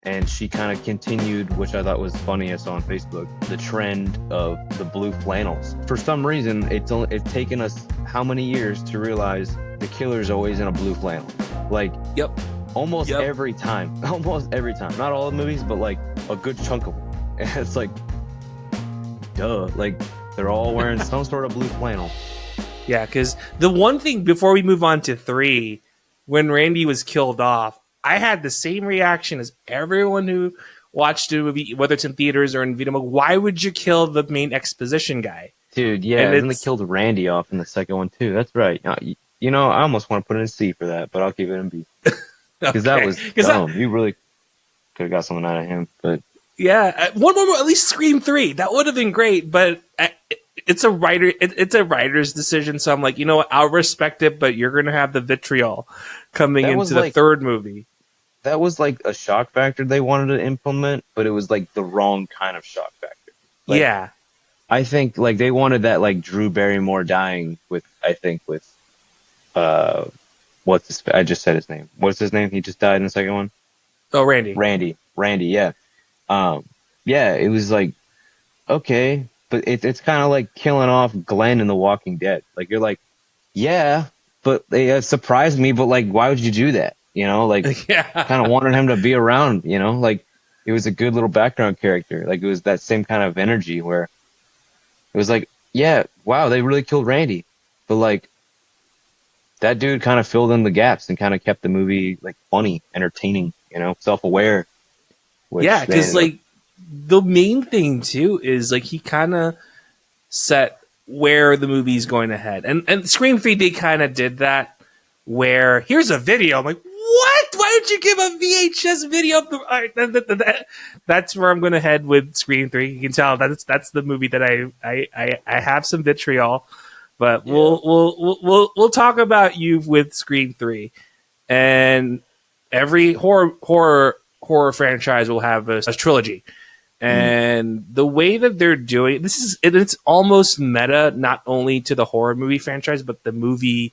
and she kind of continued, which I thought was funny. I saw on Facebook the trend of the blue flannels. For some reason, it's taken us how many years to realize the killer's always in a blue flannel. Like, Yep. almost Yep. every time, almost every time. Not all the movies, but like a good chunk of them. And it's like, duh, like they're all wearing some sort of blue flannel. Yeah, because the one thing before we move on to 3, when Randy was killed off, I had the same reaction as everyone who watched the movie, whether it's in theaters or in video mode. Why would you kill the main exposition guy? Dude, yeah, And and then they killed Randy off in the second one too. That's right. You know, I almost want to put it in C for that, but I'll keep it in B. Because that was dumb. You really could have got something out of him. But yeah, one more, at least Scream 3. That would have been great, but it's a writer. It's a writer's decision. So I'm like, you know what? I'll respect it, but you're going to have the vitriol coming into the third movie. That was like a shock factor they wanted to implement, but it was like the wrong kind of shock factor. Like, yeah. I think like they wanted that like Drew Barrymore dying with I just said his name. What's his name? He just died in the second one. Oh, Randy. Randy, yeah. Yeah, it was like, okay, but it's kind of like killing off Glenn in The Walking Dead. Like, you're like, yeah, but they surprised me, but like, why would you do that? You know, like, Yeah. kind of wanted him to be around, you know, like, it was a good little background character. Like, it was that same kind of energy where it was like, yeah, wow, they really killed Randy. But like, that dude kind of filled in the gaps and kind of kept the movie like funny, entertaining, you know, self-aware. Yeah, because like the main thing too is like he kind of set where the movie's going to head, and Scream 3 they kind of did that. Where here's a video, I'm like, what? Why would you give a VHS video? All right, that's where I'm going to head with Scream 3. You can tell that's the movie that I have some vitriol, but yeah. we'll talk about you with Scream 3, and every horror franchise will have a trilogy. And the way that they're doing it's almost meta, not only to the horror movie franchise, but the movie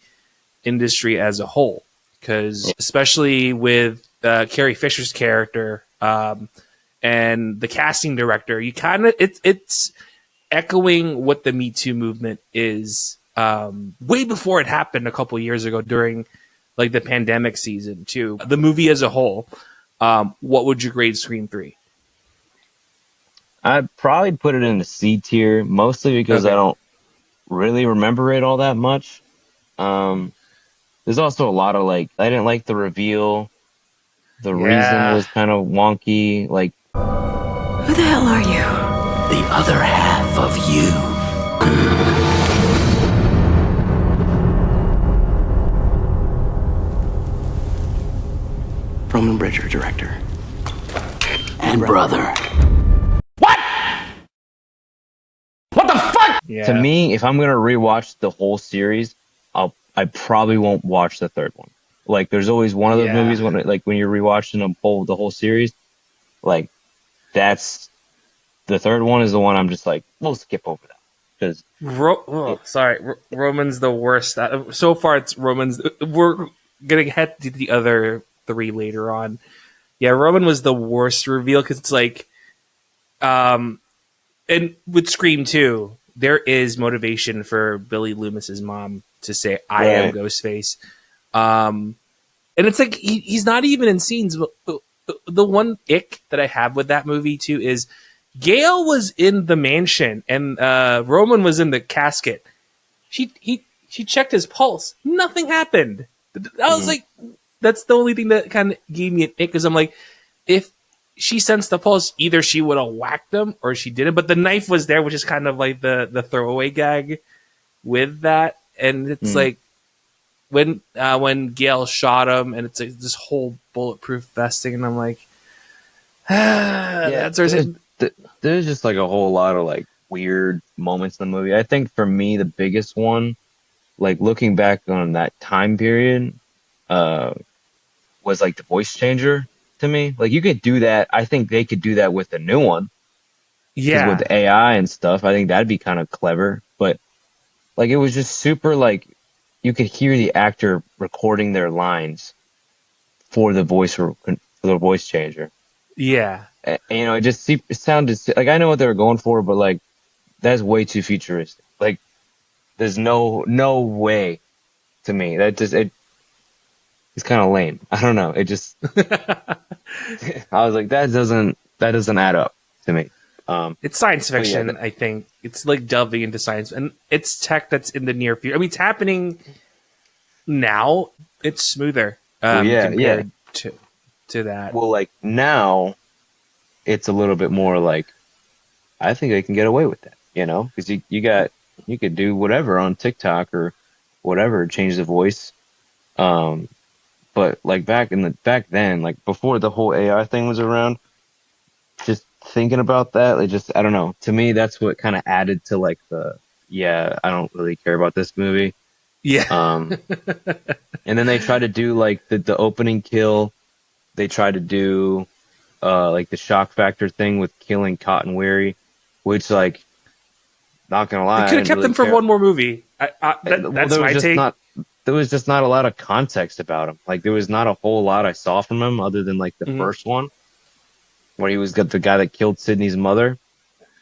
industry as a whole. Because especially with Carrie Fisher's character and the casting director, you kind of it's echoing what the Me Too movement is way before it happened a couple years ago during like the pandemic season too. The movie as a whole. What would you grade Scream 3? I'd probably put it in the C tier, mostly because I don't really remember it all that much. There's also a lot of like, I didn't like the reveal. The reason was kind of wonky. Like, who the hell are you? The other half of you. Roman Bridger, director. And brother. What? What the fuck? Yeah. To me, if I'm going to rewatch the whole series, I probably won't watch the third one. Like, there's always one of those movies when you're rewatching the whole series, like, that's the third one is the one I'm just like, we'll skip over that. Because Roman's the worst. So far, it's Roman's. We're gonna head to the other 3 later on. Yeah, Roman was the worst reveal because it's like, and with Scream 2, there is motivation for Billy Loomis's mom to say, I am Ghostface. And it's like, he's not even in scenes. The one ick that I have with that movie too is Gail was in the mansion and Roman was in the casket. She checked his pulse. Nothing happened. I was like, that's the only thing that kind of gave me an ick, because I'm like, if she sensed the pulse, either she would have whacked him or she didn't. But the knife was there, which is kind of like the throwaway gag with that. And it's like when Gail shot him, and it's like this whole bulletproof vesting, and I'm like, there's just like a whole lot of like weird moments in the movie. I think for me, the biggest one, like looking back on that time period, was like the voice changer to me. Like, you could do that. I think they could do that with the new one. Yeah. With the AI and stuff, I think that'd be kind of clever. But like, it was just super like, you could hear the actor recording their lines for the voice changer. Yeah. You know, it sounded like I know what they were going for, but like that's way too futuristic. Like there's no way to me. It's kind of lame. I don't know. It just I was like that doesn't add up to me. It's science But yeah, fiction, I think. It's like delving into science, and it's tech that's in the near future. I mean, it's happening now. It's smoother well, yeah. compared to that. Well, like now it's a little bit more like I think they can get away with that, you know, because you could do whatever on TikTok or whatever, change the voice. Um, but like back then, like before the whole AI thing was around, just thinking about that, it just I don't know. To me, that's what kind of added to like yeah, I don't really care about this movie. Yeah. Um, and then they tried to do like the opening kill. They tried to do like the shock factor thing with killing Cotton Weary, which like not gonna They lie, I could have didn't kept really them for care. one more movie. Well, That's my take. there was just not a lot of context about him. Like there was not a whole lot I saw from him other than like the Mhm. first one where he was got the guy that killed Sydney's mother,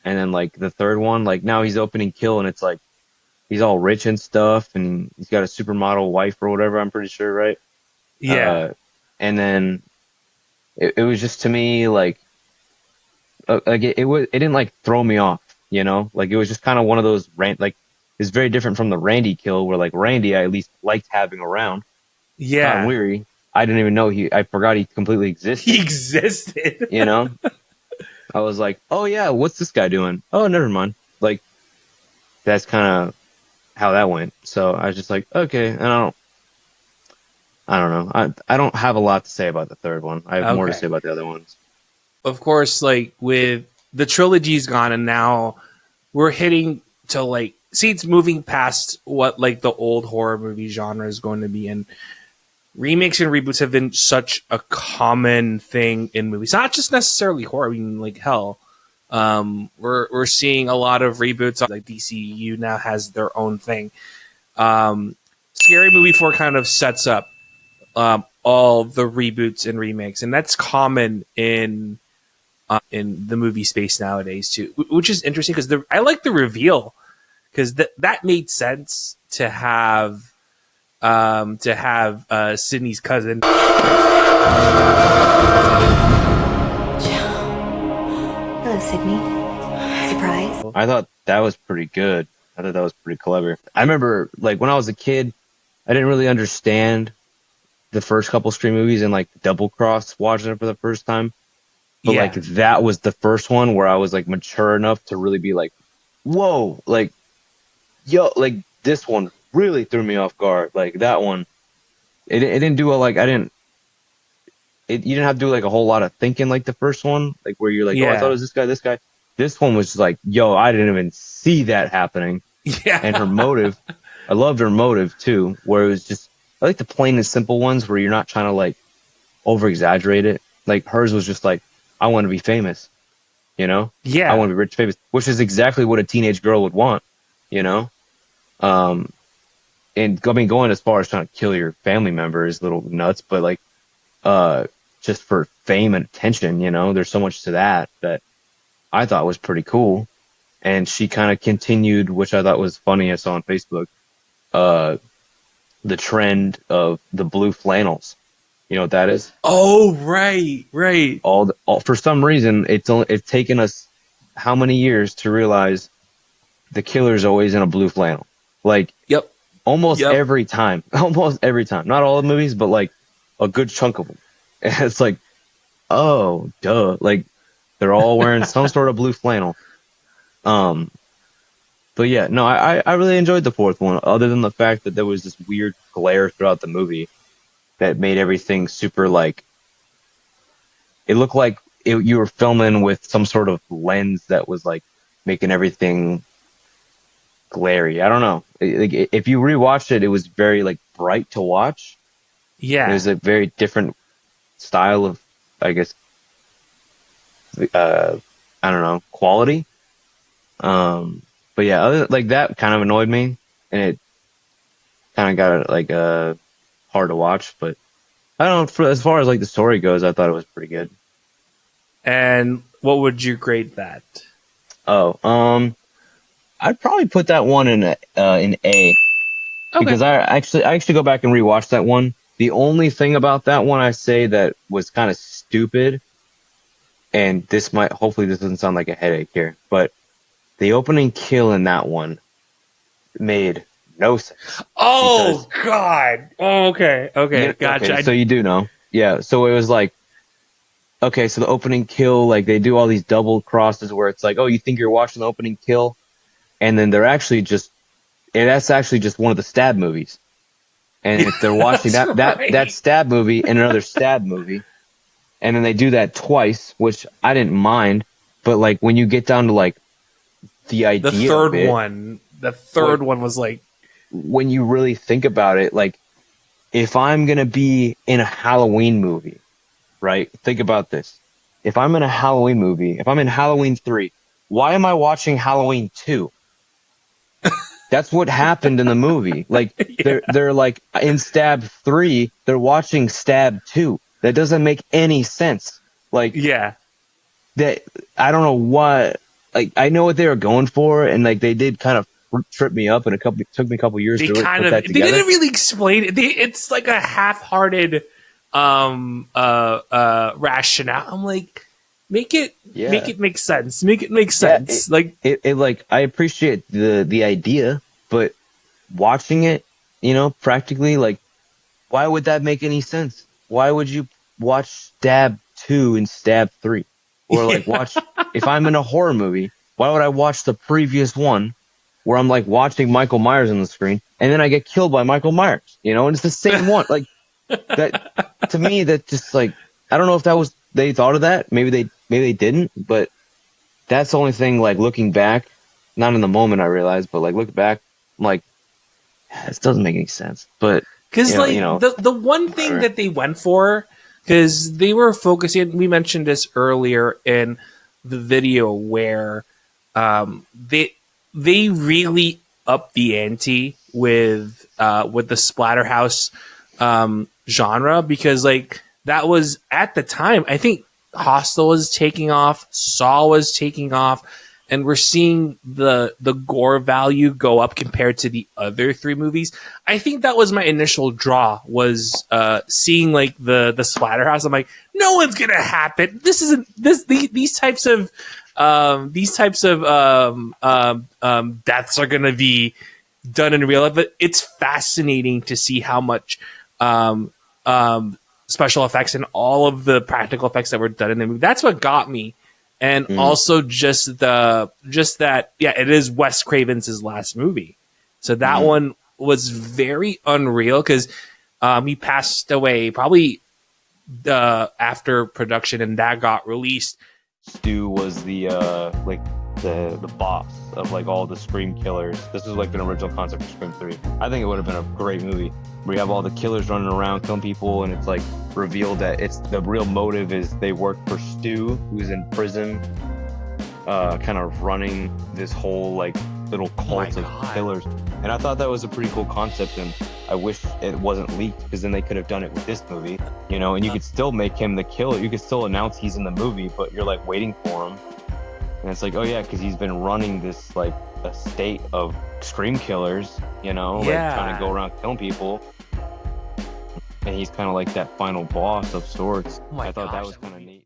and then like the third one, like now he's opening kill and it's like he's all rich and stuff, and he's got a supermodel wife or whatever. I'm pretty sure, right? Yeah. Uh, and then it was just to me like it didn't like throw me off, you know, like it was just kind of one of those like it's very different from the Randy kill where like Randy I at least liked having around. Cotton Yeah. Weary, I didn't even know I forgot he completely He existed, existed. you know. I was like, oh yeah, what's this guy doing? Oh, never mind. Like that's kind of how that went. So I was just like, okay, and I don't know. I don't have a lot to say about the third one. I have more to Okay. say about the other ones. Of course, like with the trilogy's gone, and now we're hitting to like see it's moving past what like the old horror movie genre is going to be, and remakes and reboots have been such a common thing in movies. Not just necessarily horror. I mean, like hell, we're seeing a lot of reboots. Like DCU now has their own thing. Scary Movie 4 kind of sets up all the reboots and remakes, and that's common in the movie space nowadays too, which is interesting because I like the reveal because that made sense to have Sydney's cousin. Hello, Sydney. Surprise? I thought that was pretty good. I thought that was pretty clever. I remember like when I was a kid, I didn't really understand the first couple Scream movies and like Double Cross watching it for the first time. But Yeah, like that was the first one where I was like mature enough to really be like, whoa, like yo, like this one really threw me off guard. Like that one, it didn't do a like I didn't. You didn't have to do like a whole lot of thinking like the first one, like where you're like, oh, I thought it yeah, was this guy, this guy. This one was just like, yo, I didn't even see that happening. And her yeah, motive, I loved her motive too, where it was just, I like the plain and simple ones where you're not trying to like over exaggerate it. Like hers was just like, I want to be famous, you know? I yeah, want to be rich, famous, which is exactly what a teenage girl would want, you know? Um, and I mean, going as far as trying to kill your family member is a little nuts, but like, uh, just for fame and attention, you know, there's so much to that I thought was pretty cool. And she kind of continued, which I thought was funny. I saw on Facebook, uh, the trend of the blue flannels. You know what that is? Oh, right, right. For some reason, it's taken us how many years to realize the killer's always in a blue flannel. Like Yep, almost yep. every time, almost every time. Not all the movies, but like a good chunk of them. And it's like, oh, duh. Like they're all wearing some sort of blue flannel. Um, but yeah, no, I really enjoyed the fourth one, other than the fact that there was this weird glare throughout the movie that made everything super like it looked like you were filming with some sort of lens that was like making everything glary. I don't know. If you rewatched it, it was very like bright to watch. It Yeah, was a very different style of, I guess, I don't know, quality. Um, but yeah, like that kind of annoyed me, and it kind of got like hard to watch. But I don't know. For as far as like the story goes, I thought it was pretty good. And what would you grade that? Oh, I'd probably put that one in A Okay. because I actually go back and rewatch that one. The only thing about that one I say that was kind of stupid, and hopefully this doesn't sound like a headache here, but the opening kill in that one made no sense. Oh God. Oh, okay. Okay. Gotcha. Okay, so you do know. Yeah. So it was like, okay, so the opening kill, like they do all these double crosses where it's like, oh, you think you're watching the opening kill, and then that's actually just one of the stab movies. And if they're watching That's that right. stab movie and another stab movie, and then they do that twice, which I didn't mind, but like when you get down to like the The idea third of it, one. The third one was like, when you really think about it, like if I'm gonna be in a Halloween movie, right? Think about this. If I'm in a Halloween movie, if I'm in Halloween 3, why am I watching Halloween 2? That's what happened in the movie. Like they're like in Stab 3, they're watching Stab 2. That doesn't make any sense. Like yeah. that I don't know what, like I know what they were going for, and like they did kind of trip me up, and took me a couple years They to really kind put of that they together. didn't really explain it. It's like a half-hearted rationale. I'm like, make it make sense. Make it make sense. It like I appreciate the idea, but watching it, practically, like, why would that make any sense? Why would you watch Stab 2 and Stab 3? Or like watch, if I'm in a horror movie, why would I watch the previous one where I'm like watching Michael Myers on the screen and then I get killed by Michael Myers, and it's the same one. Like that, to me, that just like, I don't know if they thought of that. Maybe they didn't, but that's the only thing, like looking back, not in the moment I realized, but like look back, I'm like, this doesn't make any sense. But because the one thing whatever. that they went for, because they were focusing. We mentioned this earlier in the video where they really upped the ante with the Splatterhouse genre, because like that was at the time, I think Hostel was taking off, Saw was taking off, and we're seeing the gore value go up compared to the other three movies. I think that was my initial draw, was seeing like the Splatterhouse. I'm like, no one's gonna happen. This isn't these types of deaths are gonna be done in real life. But it's fascinating to see how much special effects and all of the practical effects that were done in the movie. That's what got me. And also just that, yeah, it is Wes Craven's last movie. So that one was very unreal, because he passed away probably after production, and that got released. Stu was the boss of like all the Scream killers. This was like an original concept for Scream 3. I think it would have been a great movie where you have all the killers running around killing people, and it's like revealed that it's the real motive is they work for Stu, who's in prison, kind of running this whole like little cult of killers. And I thought that was a pretty cool concept, and I wish it wasn't leaked, because then they could have done it with this movie, and you could still make him the killer. You could still announce he's in the movie, but you're like waiting for him. And it's like, oh yeah, because he's been running this like a state of Scream killers, like trying to go around killing people. And he's kind of like that final boss of sorts. I thought that was kind of neat.